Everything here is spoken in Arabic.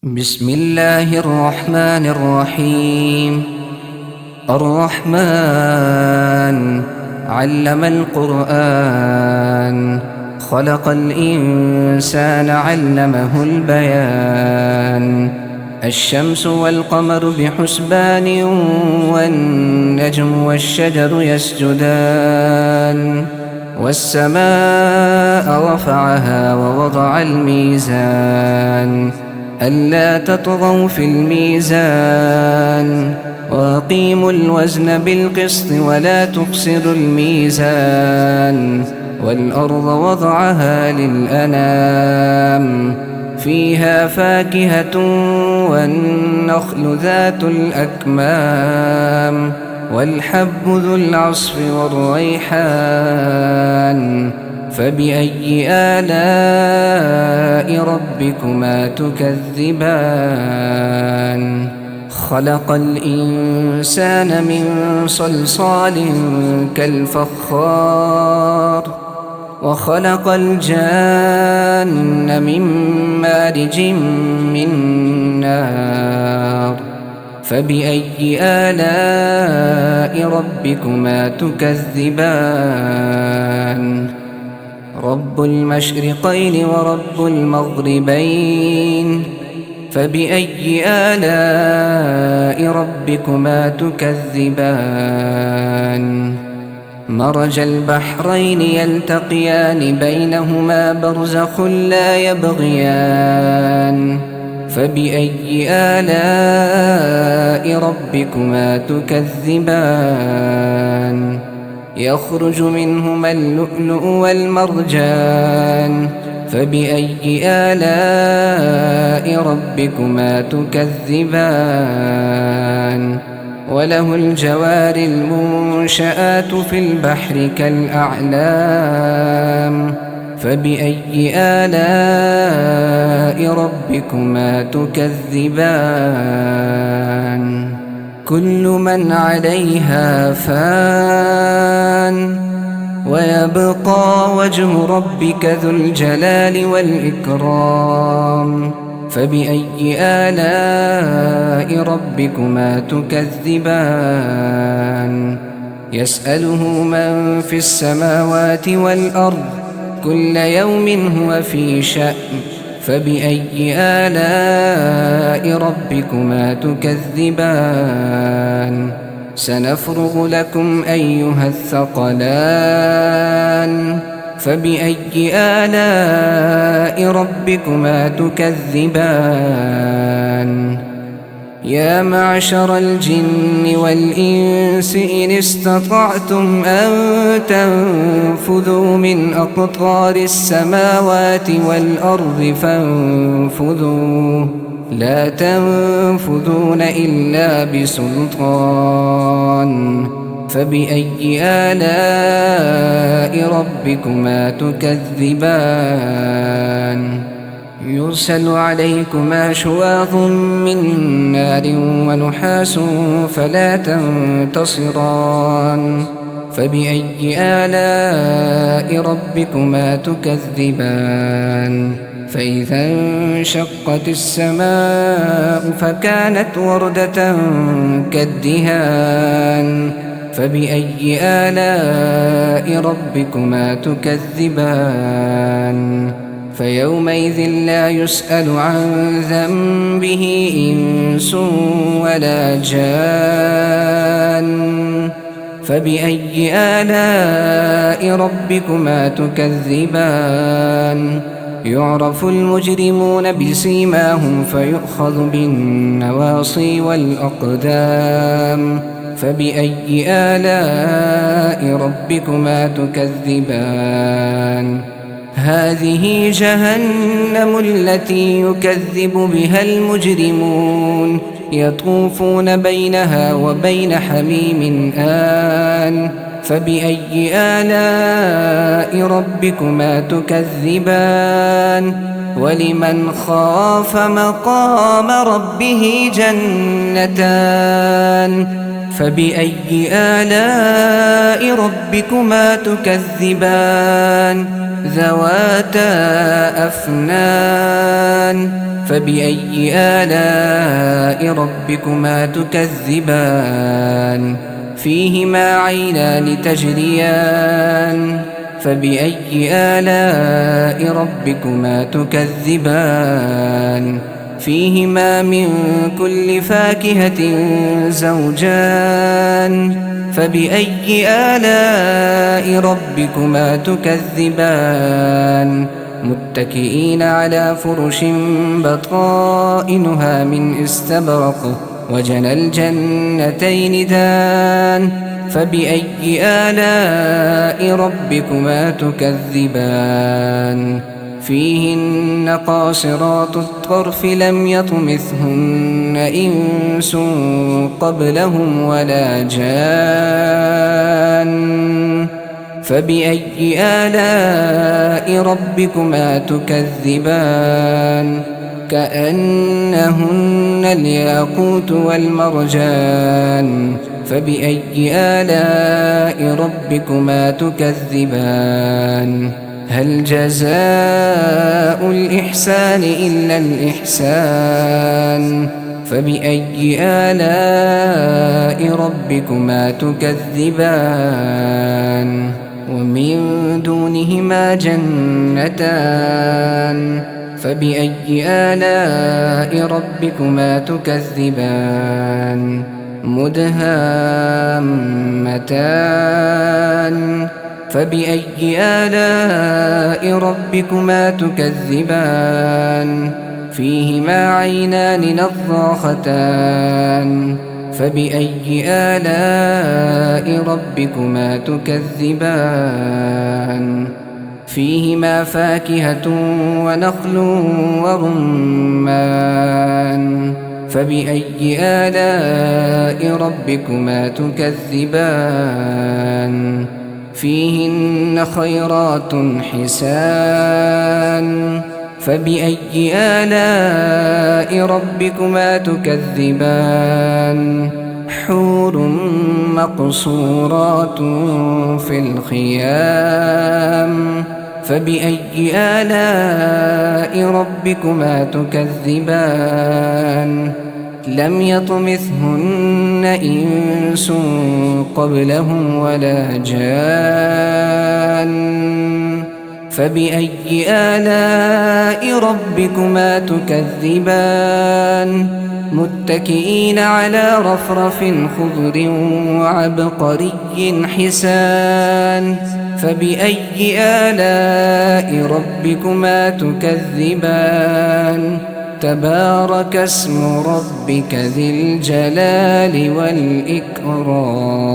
بسم الله الرحمن الرحيم. الرحمن علم القرآن، خلق الإنسان علمه البيان. الشمس والقمر بحسبان، والنجم والشجر يسجدان. والسماء رفعها ووضع الميزان، ألا تطغوا في الميزان، وأقيموا الوزن بالقسط ولا تخسروا الميزان. والأرض وضعها للأنام، فيها فاكهة والنخل ذات الأكمام، والحب ذو العصف والريحان. فبأي آلاء ربكما تكذبان؟ خلق الإنسان من صلصال كالفخار، وخلق الجان من مارج من نار. فبأي آلاء ربكما تكذبان؟ رب المشرقين ورب المغربين، فبأي آلاء ربكما تكذبان؟ مرج البحرين يلتقيان، بينهما برزخ لا يبغيان. فبأي آلاء ربكما تكذبان؟ يخرج منهما اللؤلؤ والمرجان، فبأي آلاء ربكما تكذبان؟ وله الجوار المنشآت في البحر كالأعلام، فبأي آلاء ربكما تكذبان؟ كل من عليها فان، ويبقى وجه ربك ذو الجلال والإكرام. فبأي آلاء ربكما تكذبان؟ يسأله من في السماوات والأرض، كل يوم هو في شأن. فبأي آلاء ربكما تكذبان؟ سنفرغ لكم أيها الثقلان. فبأي آلاء ربكما تكذبان؟ يا معشر الجن والإنس إن استطعتم أن تنفذوا من أقطار السماوات والأرض فانفذوا، لا تنفذون إلا بسلطان. فبأي آلاء ربكما تكذبان؟ يرسل عليكما شواظ من نار ونحاس فلا تنتصران. فبأي آلاء ربكما تكذبان؟ فإذا انشقت السماء فكانت وردة كالدهان. فبأي آلاء ربكما تكذبان؟ فيومئذ لا يسأل عن ذنبه إنس ولا جان. فبأي آلاء ربكما تكذبان؟ يعرف المجرمون بسيماهم فيؤخذ بالنواصي والأقدام. فبأي آلاء ربكما تكذبان؟ هذه جهنم التي يكذب بها المجرمون، يطوفون بينها وبين حميم آن. فبأي آلاء ربكما تكذبان؟ ولمن خاف مقام ربه جنتان. فبأي آلاء ربكما تكذبان؟ ذواتا أفنان. فبأي آلاء ربكما تكذبان فيهما عينان تجريان فبأي آلاء ربكما تكذبان فيهما من كل فاكهة زوجان فبأي آلاء ربكما تكذبان متكئين على فرش بطائنها من استبرق وجنى الجنتين دان فبأي آلاء ربكما تكذبان فيهن قاصرات الطرف لم يطمثهن إنس قبلهم ولا جان فبأي آلاء ربكما تكذبان كأنهن الياقوت والمرجان فبأي آلاء ربكما تكذبان هل جزاء الإحسان إلا الإحسان فبأي آلاء ربكما تكذبان ومن دونهما جنتان فبأي آلاء ربكما تكذبان مدهامتان فبأي آلاء ربكما تكذبان فيهما عينان نضاختان فبأي آلاء ربكما تكذبان فيهما فاكهة ونخل ورمان فبأي آلاء ربكما تكذبان فيهن خيرات حسان فبأي آلاء ربكما تكذبان حور مقصورات في الخيام فبأي آلاء ربكما تكذبان لم يطمثهن إنس قبلهم ولا جان فبأي آلاء ربكما تكذبان متكئين على رفرف خضر وعبقري حسان فبأي آلاء ربكما تكذبان تبارك اسم ربك ذي الجلال والإكرام